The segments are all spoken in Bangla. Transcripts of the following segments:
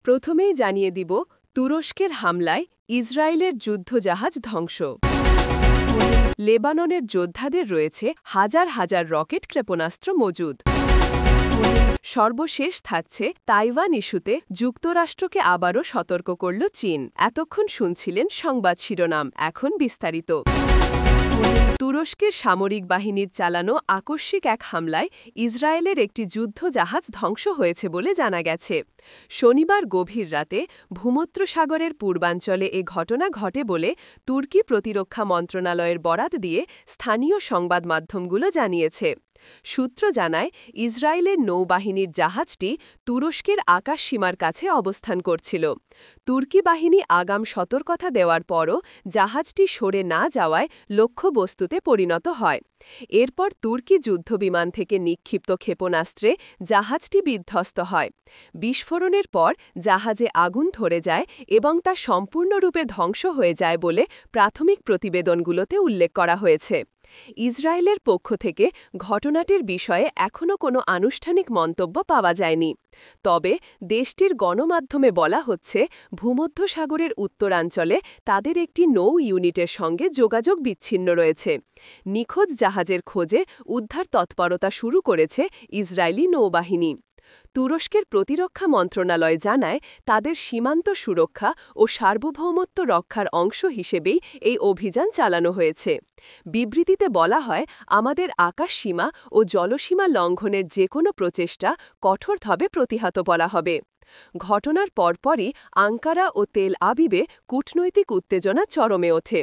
প্রথমেই জানিয়ে দিব তুরস্কের হামলায় ইসরায়েলের যুদ্ধজাহাজ ধ্বংস। লেবাননের যোদ্ধাদের রয়েছে হাজার হাজার রকেট ক্ষেপণাস্ত্র মজুদ। সর্বশেষ থাকছে তাইওয়ান ইস্যুতে যুক্তরাষ্ট্রকে আবারও সতর্ক করল চীন। এতক্ষণ শুনছিলেন সংবাদ শিরোনাম, এখন বিস্তারিত। তুরস্কের সামরিক বাহিনীর চালানো আকস্মিক এক হামলায় ইসরায়েলের একটি যুদ্ধজাহাজ ধ্বংস হয়েছে বলে জানা গেছে। শনিবার গভীর রাতে ভূমধ্যসাগরের পূর্বাঞ্চলে এ ঘটনা ঘটে বলে তুর্কি প্রতিরক্ষা মন্ত্রণালয়ের বরাত দিয়ে স্থানীয় সংবাদ মাধ্যমগুলো জানিয়েছে। সূত্র জানায়, ইসরায়েলের নৌবাহিনীর জাহাজটি তুরস্কের আকাশসীমার কাছে অবস্থান করছিল। তুর্কি বাহিনী আগাম সতর্কতা দেওয়ার পরও জাহাজটি সরে না যাওয়ায় লক্ষ্যবস্তুতে পরিণত হয়। এরপর তুর্কি যুদ্ধবিমান থেকে নিক্ষিপ্ত ক্ষেপণাস্ত্রে জাহাজটি বিধ্বস্ত হয়। বিস্ফোরণের পর জাহাজে আগুন ধরে যায় এবং তা সম্পূর্ণরূপে ধ্বংস হয়ে যায় বলে প্রাথমিক প্রতিবেদনগুলোতে উল্লেখ করা হয়েছে। ইসরায়েলের পক্ষ থেকে ঘটনাটির বিষয়ে এখনও কোনো আনুষ্ঠানিক মন্তব্য পাওয়া যায়নি। তবে দেশটির গণমাধ্যমে বলা হচ্ছে, ভূমধ্যসাগরের উত্তরাঞ্চলে তাদের একটি নৌ ইউনিটের সঙ্গে যোগাযোগ বিচ্ছিন্ন রয়েছে। নিখোঁজ জাহাজের খোঁজে উদ্ধার তৎপরতা শুরু করেছে ইসরায়েলি নৌবাহিনী। তুরস্কের প্রতিরক্ষা মন্ত্রণালয় জানায়, তাদের সীমান্ত সুরক্ষা ও সার্বভৌমত্ব রক্ষার অংশ হিসেবেই এই অভিযান চালানো হয়েছে। বিবৃতিতে বলা হয়, আমাদের আকাশসীমা ও জলসীমা লঙ্ঘনের যে কোনো প্রচেষ্টা কঠোরভাবে প্রতিহত করা হবে। ঘটনার পরপরই আঙ্কারা ও তেল আবিবে কূটনৈতিক উত্তেজনা চরমে ওঠে।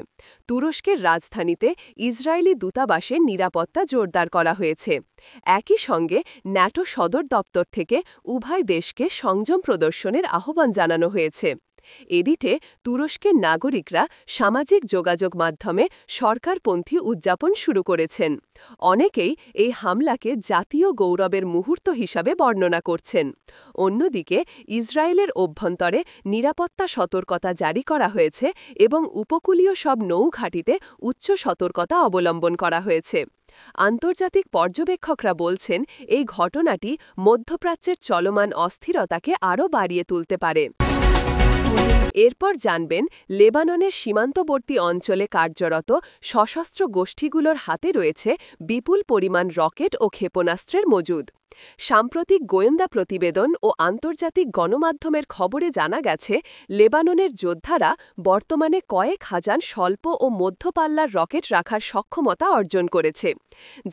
তুরস্কের রাজধানীতে ইসরায়েলি দূতাবাসের নিরাপত্তা জোরদার করা হয়েছে। একই সঙ্গে ন্যাটো সদর দপ্তর থেকে উভয় দেশকে সংযম প্রদর্শনের আহ্বান জানানো হয়েছে। এদিকে তুরস্কের নাগরিকরা সামাজিক যোগাযোগ মাধ্যমে সরকারপন্থী উদযাপন শুরু করেছেন। অনেকেই এই হামলাকে জাতীয় গৌরবের মুহূর্ত হিসাবে বর্ণনা করছেন। অন্যদিকে ইসরায়েলের অভ্যন্তরে নিরাপত্তা সতর্কতা জারি করা হয়েছে এবং উপকূলীয় সব নৌঘাঁটিতে উচ্চ সতর্কতা অবলম্বন করা হয়েছে। আন্তর্জাতিক পর্যবেক্ষকরা বলছেন, এই ঘটনাটি মধ্যপ্রাচ্যের চলমান অস্থিরতাকে আরও বাড়িয়ে তুলতে পারে। এরপর জানবেন, লেবাননের সীমান্তবর্তী অঞ্চলে কার্যরত সশস্ত্র গোষ্ঠীগুলোর হাতে রয়েছে বিপুল পরিমাণ রকেট ও ক্ষেপণাস্ত্রের মজুদ। সাম্প্রতিক গোয়েন্দা প্রতিবেদন ও আন্তর্জাতিক গণমাধ্যমের খবরে জানা গেছে, লেবাননের যোদ্ধারা বর্তমানে কয়েক হাজার স্বল্প ও মধ্যপাল্লার রকেট রাখার সক্ষমতা অর্জন করেছে,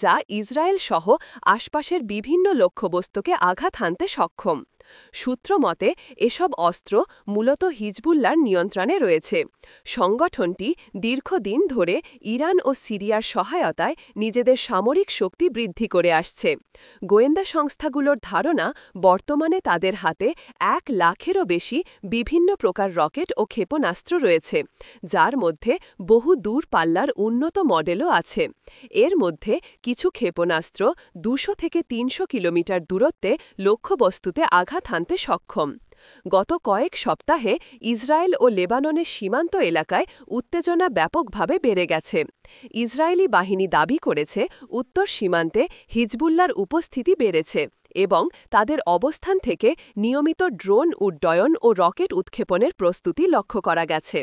যা ইসরায়েল সহ আশপাশের বিভিন্ন লক্ষ্যবস্তুকে আঘাত হানতে সক্ষম। সূত্র মতে, এসব অস্ত্র মূলত হিজবুল্লাহর নিয়ন্ত্রণে রয়েছে। সংগঠনটি দীর্ঘদিন ধরে ইরান ও সিরিয়ার সহায়তায় নিজেদের সামরিক শক্তি বৃদ্ধি করে আসছে। গোয়েন্দা সংস্থাগুলোর ধারণা, বর্তমানে তাদের হাতে ১ লাখেরও বেশি বিভিন্ন প্রকার রকেট ও ক্ষেপণাস্ত্র রয়েছে, যার মধ্যে বহু দূরপাল্লার উন্নত মডেলও আছে। এর মধ্যে কিছু ক্ষেপণাস্ত্র ২০০ থেকে ৩০০ কিলোমিটার দূরত্বে লক্ষ্যবস্তুতে আঘাত হানতে সক্ষম। গত কয়েক সপ্তাহে ইসরায়েল ও লেবাননের সীমান্ত এলাকায় উত্তেজনা ব্যাপকভাবে বেড়ে গেছে। ইসরায়েলি বাহিনী দাবি করেছে, উত্তর সীমান্তে হিজবুল্লাহর উপস্থিতি বেড়েছে এবং তাদের অবস্থান থেকে নিয়মিত ড্রোন উড্ডয়ন ও রকেট উৎক্ষেপণের প্রস্তুতি লক্ষ্য করা গেছে।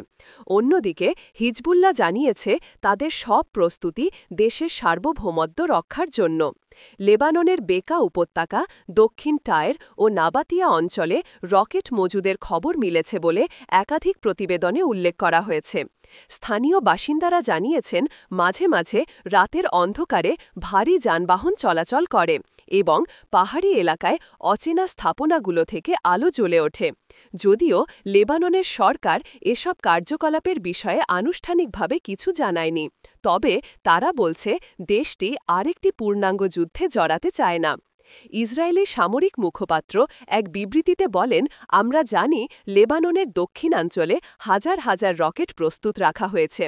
অন্যদিকে হিজবুল্লাহ জানিয়েছে, তাদের সব প্রস্তুতি দেশের সার্বভৌমত্ব রক্ষার জন্য। লেবাননের বেকা উপত্যকা, দক্ষিণ টায়ের ও নাবাতিয়া অঞ্চলে রকেট মজুদের খবর মিলেছে বলে একাধিক প্রতিবেদনে উল্লেখ করা হয়েছে। স্থানীয় বাসিন্দারা জানিয়েছেন, মাঝে মাঝে রাতের অন্ধকারে ভারী যানবাহন চলাচল করে এবং পাহাড়ি এলাকায় অচেনা স্থাপনাগুলো থেকে আলো জ্বলে ওঠে। যদিও লেবাননের সরকার এসব কার্যকলাপের বিষয়ে আনুষ্ঠানিকভাবে কিছু জানায়নি, তবে তারা বলছে, দেশটি আরেকটি পূর্ণাঙ্গ যুদ্ধে জড়াতে চায় না। ইসরায়েলি সামরিক মুখপাত্র এক বিবৃতিতে বলেন, আমরা জানি লেবাননের দক্ষিণাঞ্চলে হাজার হাজার রকেট প্রস্তুত রাখা হয়েছে।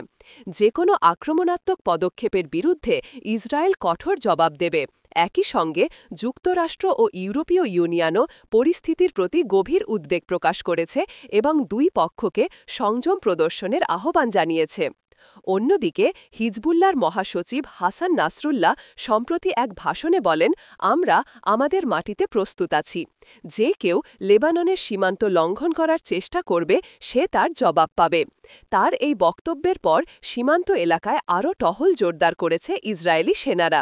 যে কোনো আক্রমণাত্মক পদক্ষেপের বিরুদ্ধে ইসরায়েল কঠোর জবাব দেবে। একই সঙ্গে যুক্তরাষ্ট্র ও ইউরোপীয় ইউনিয়নও পরিস্থিতির প্রতি গভীর উদ্বেগ প্রকাশ করেছে এবং দুই পক্ষকে সংযম প্রদর্শনের আহ্বান জানিয়েছে। অন্যদিকে হিজবুল্লাহর মহাসচিব হাসান নাসরুল্লাহ সম্প্রতি এক ভাষণে বলেন, আমরা আমাদের মাটিতে প্রস্তুত আছি। যে কেউ লেবাননের সীমান্ত লঙ্ঘন করার চেষ্টা করবে সে তার জবাব পাবে। তার এই বক্তব্যের পর সীমান্ত এলাকায় আরও টহল জোরদার করেছে ইসরায়েলি সেনারা।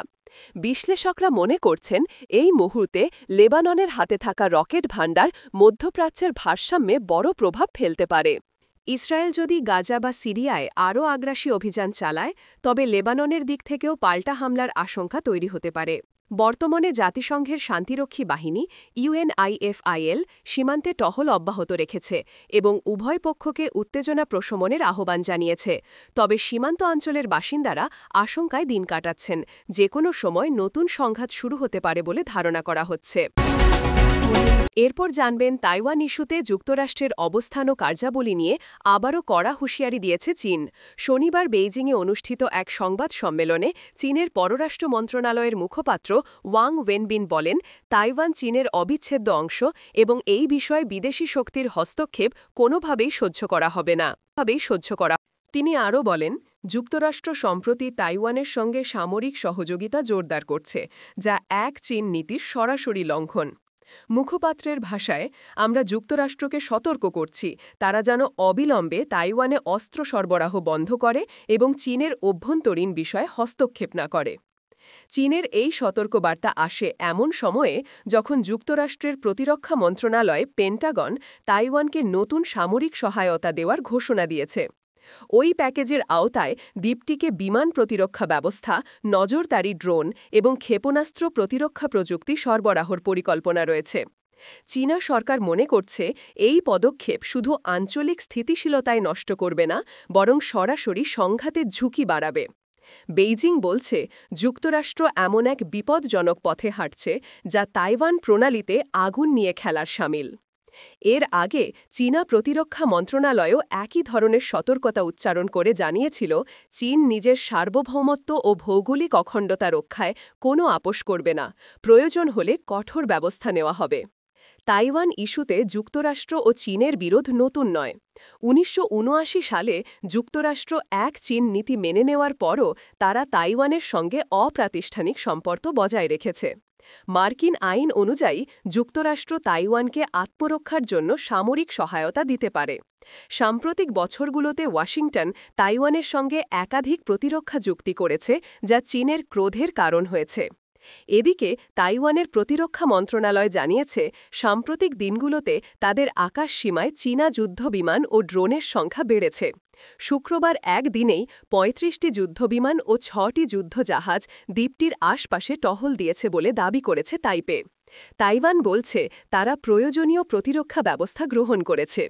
বিশ্লেষকরা মনে করছেন, এই মুহূর্তে লেবাননের হাতে থাকা রকেট ভাণ্ডার মধ্যপ্রাচ্যের ভারসাম্যে বড় প্রভাব ফেলতে পারে। ইসরায়েল যদি গাজা বা সিরিয়ায় আরও আগ্রাসী অভিযান চালায়, তবে লেবাননের দিক থেকেও পাল্টা হামলার আশঙ্কা তৈরি হতে পারে। বর্তমানে জাতিসংঘের শান্তিরক্ষী বাহিনী UNIFIL সীমান্তে টহল অব্যাহত রেখেছে এবং উভয় পক্ষকে উত্তেজনা প্রশমনের আহ্বান জানিয়েছে। তবে সীমান্ত অঞ্চলের বাসিন্দারা আশঙ্কায় দিন কাটাচ্ছেন, যে কোনো সময় নতুন সংঘাত শুরু হতে পারে বলে ধারণা করা হচ্ছে। এরপর জানবেন তাইওয়ান ইস্যুতে যুক্তরাষ্ট্রের অবস্থান ও কার্যাবলী নিয়ে আবারও কড়া হুঁশিয়ারি দিয়েছে চীন। শনিবার বেইজিংয়ে অনুষ্ঠিত এক সংবাদ সম্মেলনে চীনের পররাষ্ট্র মন্ত্রণালয়ের মুখপাত্র ওয়াং ওয়েনবিন বলেন, তাইওয়ান চীনের অবিচ্ছেদ্য অংশ এবং এই বিষয়ে বিদেশি শক্তির হস্তক্ষেপ কোনোভাবেই সহ্য করা হবে না। তিনি আরও বলেন, যুক্তরাষ্ট্র সম্প্রতি তাইওয়ানের সঙ্গে সামরিক সহযোগিতা জোরদার করছে, যা এক চীন নীতির সরাসরি লঙ্ঘন। মুখপাত্রের ভাষায়, আমরা যুক্তরাষ্ট্রকে সতর্ক করছি তারা যেন অবিলম্বে তাইওয়ানে অস্ত্র সরবরাহ বন্ধ করে এবং চীনের অভ্যন্তরীণ বিষয়ে হস্তক্ষেপ না করে। চীনের এই সতর্কবার্তা আসে এমন সময়ে যখন যুক্তরাষ্ট্রের প্রতিরক্ষা মন্ত্রণালয় পেন্টাগন তাইওয়ানকে নতুন সামরিক সহায়তা দেওয়ার ঘোষণা দিয়েছে। ওই প্যাকেজের আওতায় দ্বীপটিকে বিমান প্রতিরক্ষা ব্যবস্থা, নজরদারি ড্রোন এবং ক্ষেপণাস্ত্র প্রতিরক্ষা প্রযুক্তি সরবরাহর পরিকল্পনা রয়েছে। চীনা সরকার মনে করছে, এই পদক্ষেপ শুধু আঞ্চলিক স্থিতিশীলতায় নষ্ট করবে না, বরং সরাসরি সংঘাতের ঝুঁকি বাড়াবে। বেইজিং বলছে, যুক্তরাষ্ট্র এমন এক বিপজ্জনক পথে হাঁটছে যা তাইওয়ান প্রণালীতে আগুন নিয়ে খেলার শামিল। এর আগে চীনা প্রতিরক্ষা মন্ত্রণালয়ও একই ধরনের সতর্কতা উচ্চারণ করে জানিয়েছিল, চীন নিজের সার্বভৌমত্ব ও ভৌগোলিক অখণ্ডতা রক্ষায় কোনো আপোস করবে না, প্রয়োজন হলে কঠোর ব্যবস্থা নেওয়া হবে। তাইওয়ান ইস্যুতে যুক্তরাষ্ট্র ও চীনের বিরোধ নতুন নয়। ১৯৭৯ সালে যুক্তরাষ্ট্র এক চীন নীতি মেনে নেওয়ার পরও তারা তাইওয়ানের সঙ্গে অপ্রাতিষ্ঠানিক সম্পর্ক বজায় রেখেছে। মার্কিন আইন অনুযায়ী যুক্তরাষ্ট্র তাইওয়ানকে আত্মরক্ষার জন্য সামরিক সহায়তা দিতে পারে। সাম্প্রতিক বছরগুলোতে ওয়াশিংটন তাইওয়ানের সঙ্গে একাধিক প্রতিরক্ষা চুক্তি করেছে, যা চীনের ক্রোধের কারণ হয়েছে। এদিকে তাইওয়ানের প্রতিরক্ষা মন্ত্রণালয় জানিয়েছে, সাম্প্রতিক দিনগুলোতে তাদের আকাশ সীমায় চীনা যুদ্ধবিমান ও ড্রোনের সংখ্যা বেড়েছে। শুক্রবার একদিনেই ৩৫টি যুদ্ধবিমান ও ৬টি যুদ্ধজাহাজ দ্বীপটির আশপাশে টহল দিয়েছে বলে দাবি করেছে তাইপে। তাইওয়ান বলছে, তারা প্রয়োজনীয় প্রতিরক্ষা ব্যবস্থা গ্রহণ করেছে।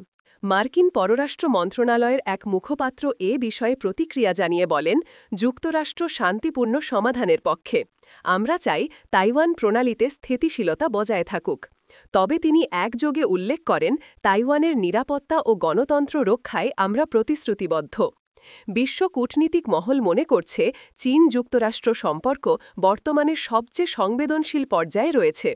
মার্কিন পররাষ্ট্র মন্ত্রণালয়ের এক মুখপাত্র এ বিষয়ে প্রতিক্রিয়া জানিয়ে বলেন, যুক্তরাষ্ট্র শান্তিপূর্ণ সমাধানের পক্ষে। আমরা চাই তাইওয়ান প্রণালীতে স্থিতিশীলতা বজায় থাকুক। তবে তিনি একযোগে উল্লেখ করেন, তাইওয়ানের নিরাপত্তা ও গণতন্ত্র রক্ষায় আমরা প্রতিশ্রুতিবদ্ধ। বিশ্ব কূটনীতিক মহল মনে করছে, চীন যুক্তরাষ্ট্র সম্পর্ক বর্তমানে সবচেয়ে সংবেদনশীল পর্যায়ে রয়েছে।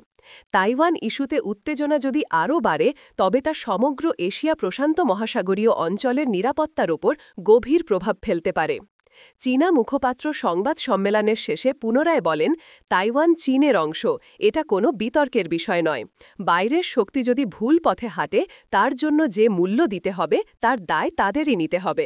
তাইওয়ান ইস্যুতে উত্তেজনা যদি আরও বাড়ে, তবে তা সমগ্র এশিয়া প্রশান্ত মহাসাগরীয় অঞ্চলের নিরাপত্তার ওপর গভীর প্রভাব ফেলতে পারে। চীনা মুখপাত্র সংবাদ সম্মেলনের শেষে পুনরায় বলেন, তাইওয়ান চীনের অংশ, এটা কোনো বিতর্কের বিষয় নয়। বাইরের শক্তি যদি ভুল পথে হাঁটে, তার জন্য যে মূল্য দিতে হবে তার দায় তাদেরই নিতে হবে।